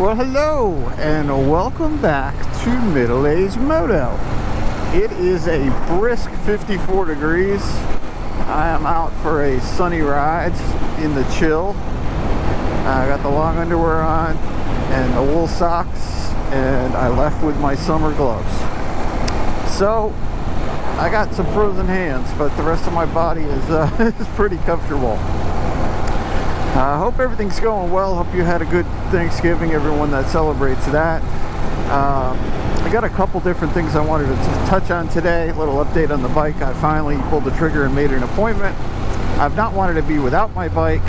Well, hello and welcome back to Middle Age Moto. It is a brisk 54 degrees. I am out for a sunny ride in the chill. I got the long underwear on and the wool socks, and I left with my summer gloves. So I got some frozen hands, but the rest of my body is is pretty comfortable. I hope everything's going well. Hope you had a good Thanksgiving, everyone that celebrates that. I got a couple different things I wanted to touch on today. A little update on the bike. I finally pulled the trigger and made an appointment. I've not wanted to be without my bike.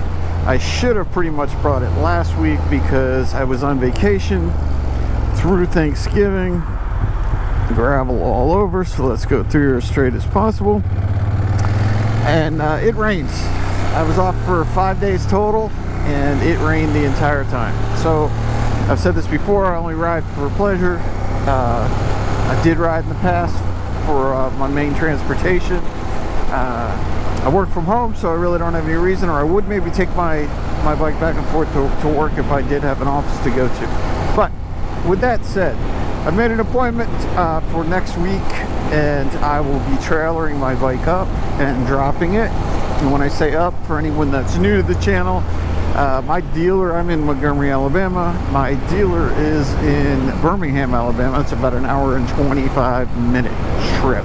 I should have pretty much brought it last week because I was on vacation through Thanksgiving. Gravel all over, so let's go through here as straight as possible. And it rains. I was off for 5 days total, and it rained the entire time. So I've said this before, I only ride for pleasure. I did ride in the past for my main transportation. I work from home, so I really don't have any reason, or I would maybe take my bike back and forth to work if I did have an office to go to. But with that said, I've made an appointment for next week, and I will be trailering my bike up and dropping it. And when I say up, for anyone that's new to the channel, my dealer, I'm in Montgomery, Alabama. My dealer is in Birmingham, Alabama. It's about an hour and 25-minute trip.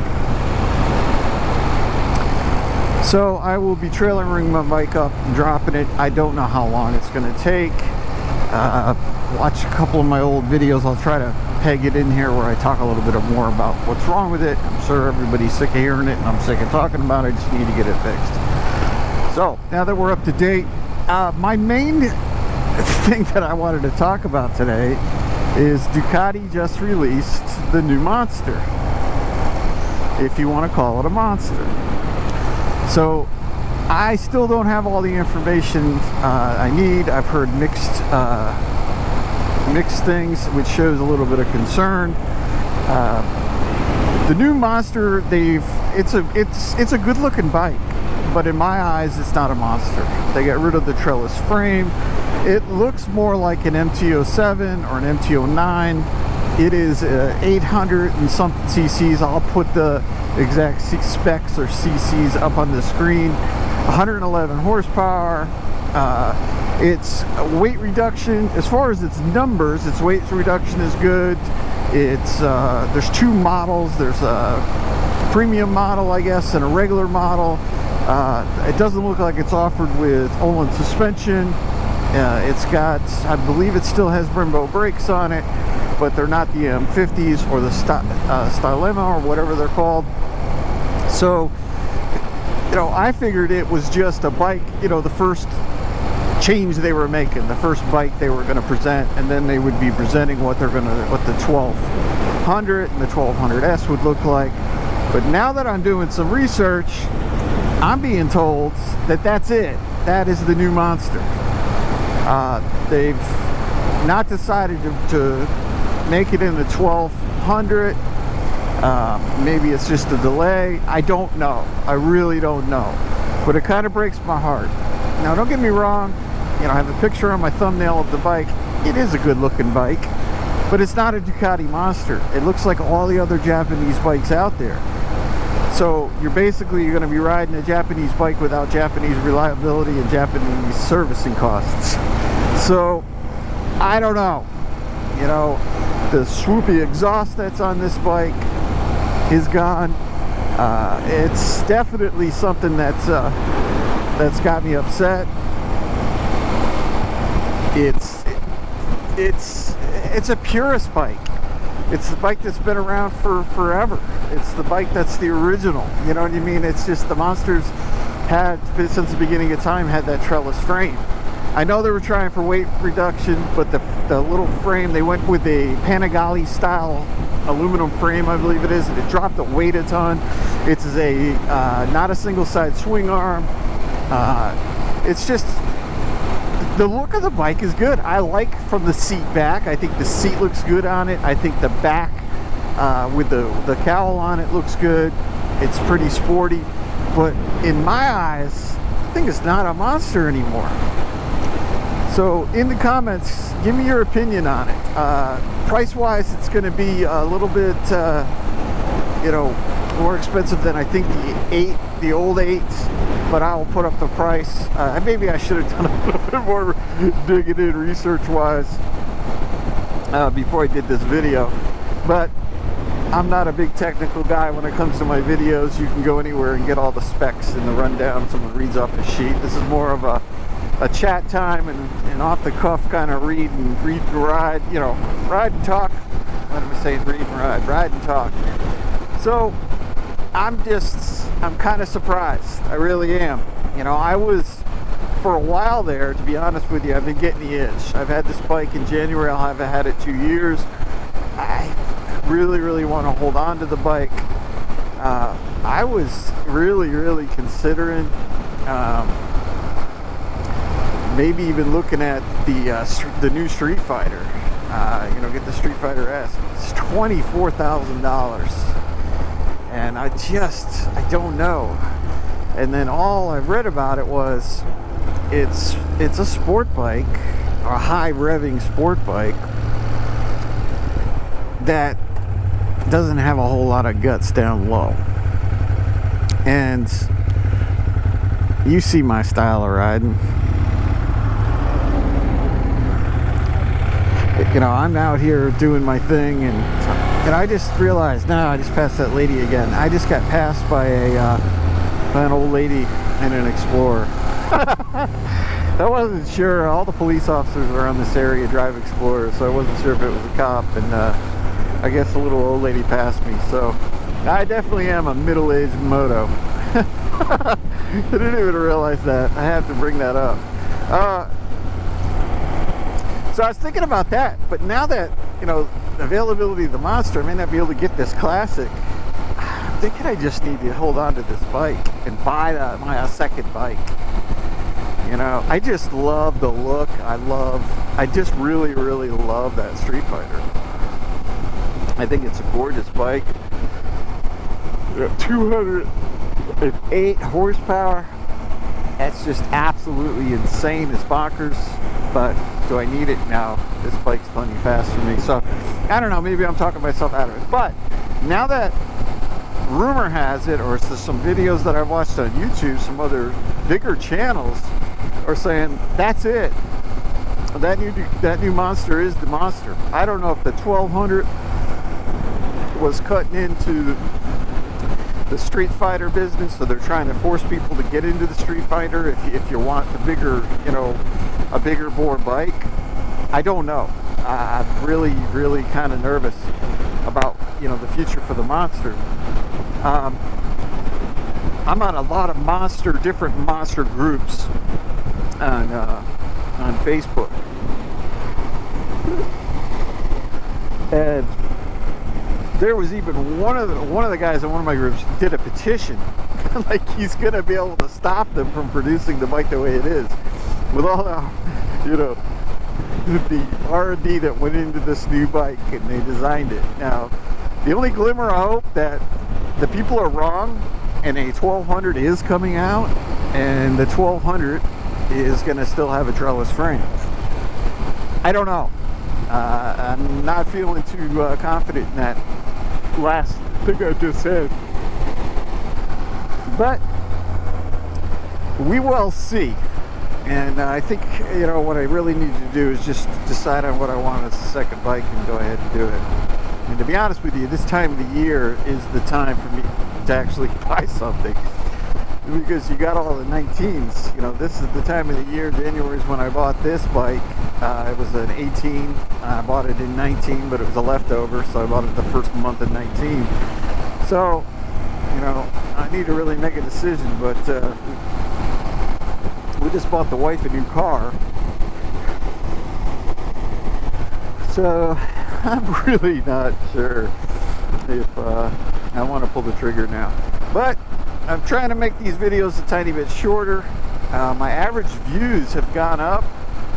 So I will be trailering my bike up and dropping it. I don't know how long it's going to take. Watch a couple of my old videos. I'll try to peg it in here where I talk a little bit more about what's wrong with it. I'm sure everybody's sick of hearing it, and I'm sick of talking about it. I just need to get it fixed. So now that we're up to date, my main thing that I wanted to talk about today is Ducati just released the new Monster, if you want to call it a monster. So I still don't have all the information I need. I've heard mixed things, which shows a little bit of concern. The new Monster, it's a good looking bike, but in my eyes it's not a monster. They got rid of the trellis frame. It looks more like an MT-07 or an MT-09. It is 800 and something cc's. I'll put the exact specs or cc's up on the screen. 111 horsepower. Its weight reduction, as far as its numbers, its weight reduction is good. It's there's two models. There's a premium model, I guess, and a regular model. It doesn't look like it's offered with Olin suspension. It's got, I believe it still has Brembo brakes on it, but they're not the M50s or the Stylema or whatever they're called. So, you know, I figured it was just a bike, you know, the first change they were making, the first bike they were going to present, and then they would be presenting what the 1200 and the 1200S would look like. But now that I'm doing some research, I'm being told that that's it. That is the new Monster. They've not decided to make it in the 1200. Maybe it's just a delay. I don't know. I really don't know. But it kind of breaks my heart. Now, don't get me wrong. You know, I have a picture on my thumbnail of the bike. It is a good looking bike, but it's not a Ducati Monster. It looks like all the other Japanese bikes out there. So you're going to be riding a Japanese bike without Japanese reliability and Japanese servicing costs. So I don't know. You know, the swoopy exhaust that's on this bike is gone. It's definitely something that's got me upset. It's a purist bike. It's the bike that's been around for forever. It's the bike that's the original. You know what I mean? It's just the Monsters had, since the beginning of time, had that trellis frame. I know they were trying for weight reduction, but the little frame, they went with a Panigale style aluminum frame, I believe it is. It dropped the weight a ton. It's not a single side swing arm. It's just, the look of the bike is good. I like from the seat back. I think the seat looks good on it. I think the back with the cowl on it looks good. It's pretty sporty. But in my eyes, I think it's not a monster anymore. So in the comments, give me your opinion on it. Price wise, it's going to be a little bit you know, more expensive than I think the old 8s, but I'll put up the price. Maybe I should have done a little bit more digging in research wise before I did this video, but I'm not a big technical guy when it comes to my videos. You can go anywhere and get all the specs and the rundown. Someone reads off a sheet. This is more of a chat time and off the cuff kind of read and ride, you know, ride and talk. What am I saying? Read and ride and talk. So I'm kind of surprised. I really am. You know, I was, for a while there, to be honest with you, I've been getting the itch. I've had this bike in January. I'll have had it 2 years. I really want to hold on to the bike. I was really considering maybe even looking at the new Street Fighter. You know, get the Street Fighter S. It's $24,000, and I don't know. And then all I've read about it was it's a sport bike, a high revving sport bike that doesn't have a whole lot of guts down low. And you see my style of riding. You know, I'm out here doing my thing, and I just realized, I just passed that lady again. I just got passed by an old lady in an Explorer. I wasn't sure. All the police officers around this area drive Explorers, so I wasn't sure if it was a cop, and I guess a little old lady passed me. So I definitely am a middle-aged moto. I didn't even realize that. I have to bring that up. So I was thinking about that, but now that, you know, availability of the Monster, I may not be able to get this Classic. I'm thinking I just need to hold on to this bike and buy my second bike. You know, I just love the look. I just really love that Street Fighter. I think it's a gorgeous bike. 208 horsepower. That's just absolutely insane. It's bonkers. But do I need it? No. This bike's plenty fast for me. So I don't know. Maybe I'm talking myself out of it. But now that rumor has it, or some videos that I've watched on YouTube, some other bigger channels are saying that's it. That new Monster is the Monster. I don't know if the 1200 was cutting into the Street Fighter business, so they're trying to force people to get into the Street Fighter if you want the bigger, you know, a bigger bore bike. I don't know. I'm really kind of nervous about, you know, the future for the Monster. I'm on a lot of different Monster groups on Facebook, and there was even one of the guys in one of my groups did a petition, like he's gonna be able to stop them from producing the bike the way it is, with all the, you know, the R&D that went into this new bike, and they designed it. Now, the only glimmer of hope that the people are wrong, and a 1200 is coming out, and the 1200 is gonna still have a trellis frame. I don't know. I'm not feeling too confident in that last thing I just said, but we will see. And I think, you know, what I really need to do is just decide on what I want as a second bike and go ahead and do it. And to be honest with you, this time of the year is the time for me to actually buy something, because you got all the 19s. You know, this is the time of the year. January is when I bought this bike. It was an 18. I bought it in 19, but it was a leftover, so I bought it the first month in 19. So, you know, I need to really make a decision, but we just bought the wife a new car. So I'm really not sure if I want to pull the trigger now. But I'm trying to make these videos a tiny bit shorter. My average views have gone up.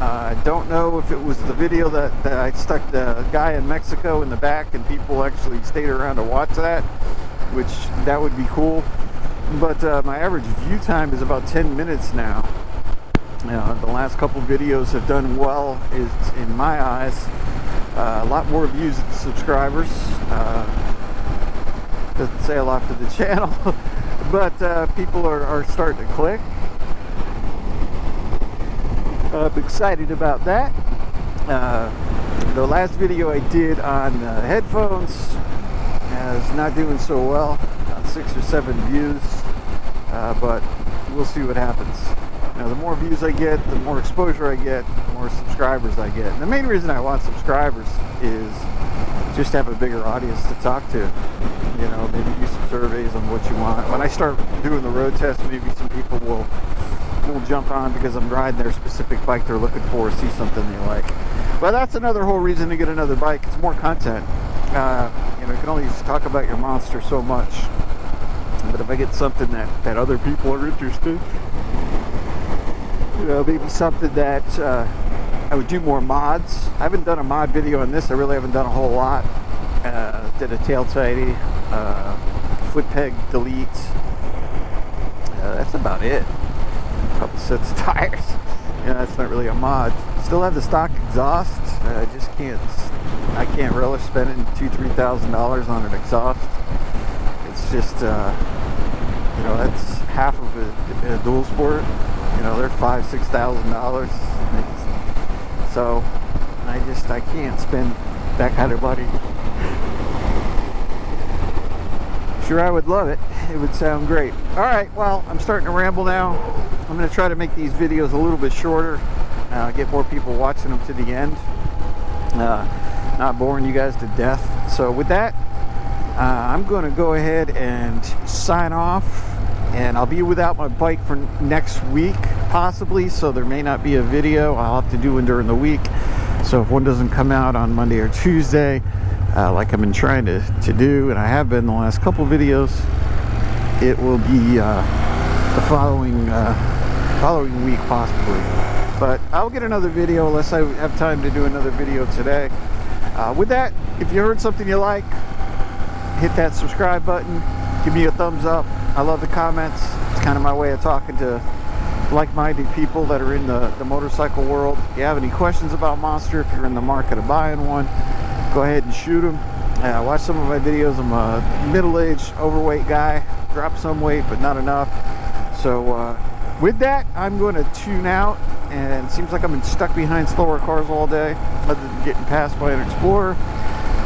I don't know if it was the video that I stuck the guy in Mexico in the back and people actually stayed around to watch that, which that would be cool. But my average view time is about 10 minutes now. The last couple videos have done well, is in my eyes. A lot more views than subscribers. Doesn't say a lot for the channel, but people are starting to click. I'm excited about that. The last video I did on headphones is not doing so well, 6 or 7 views, but we'll see what happens. The more views I get, the more exposure I get, the more subscribers I get. And the main reason I want subscribers is just to have a bigger audience to talk to. Maybe do some surveys on what you want. When I start doing the road test, maybe some people will jump on because I'm riding their specific bike they're looking for, see something they like. But that's another whole reason to get another bike. It's more content. You can only talk about your monster so much. But if I get something that other people are interested, maybe something that I would do more mods. I haven't done a mod video on this. I really haven't done a whole lot. Did a tail tidy, foot peg delete. That's about it. A couple sets of tires. That's not really a mod. Still have the stock exhaust. I just can't relish spending $2,000-3,000 on an exhaust. It's just that's half of a dual sport. They're $5,000-6,000. So I can't spend that kind of money. Sure, I would love it. It would sound great. All right, well, I'm starting to ramble now. I'm going to try to make these videos a little bit shorter, get more people watching them to the end, not boring you guys to death. So with that, I'm going to go ahead and sign off, and I'll be without my bike for next week, possibly, so there may not be a video. I'll have to do one during the week. So if one doesn't come out on Monday or Tuesday, like I've been trying to do, and I have been the last couple videos, it will be the following week possibly. But I'll get another video unless I have time to do another video today. With that, if you heard something you like, hit that subscribe button, give me a thumbs up. I love the comments. It's kind of my way of talking to like-minded people that are in the motorcycle world. If you have any questions about Monster, if you're in the market of buying one, go ahead and shoot them. Watch some of my videos. I'm a middle-aged, overweight guy. Dropped some weight, but not enough. So with that, I'm going to tune out. And it seems like I've been stuck behind slower cars all day, other than getting passed by an Explorer.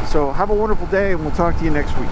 So have a wonderful day, and we'll talk to you next week.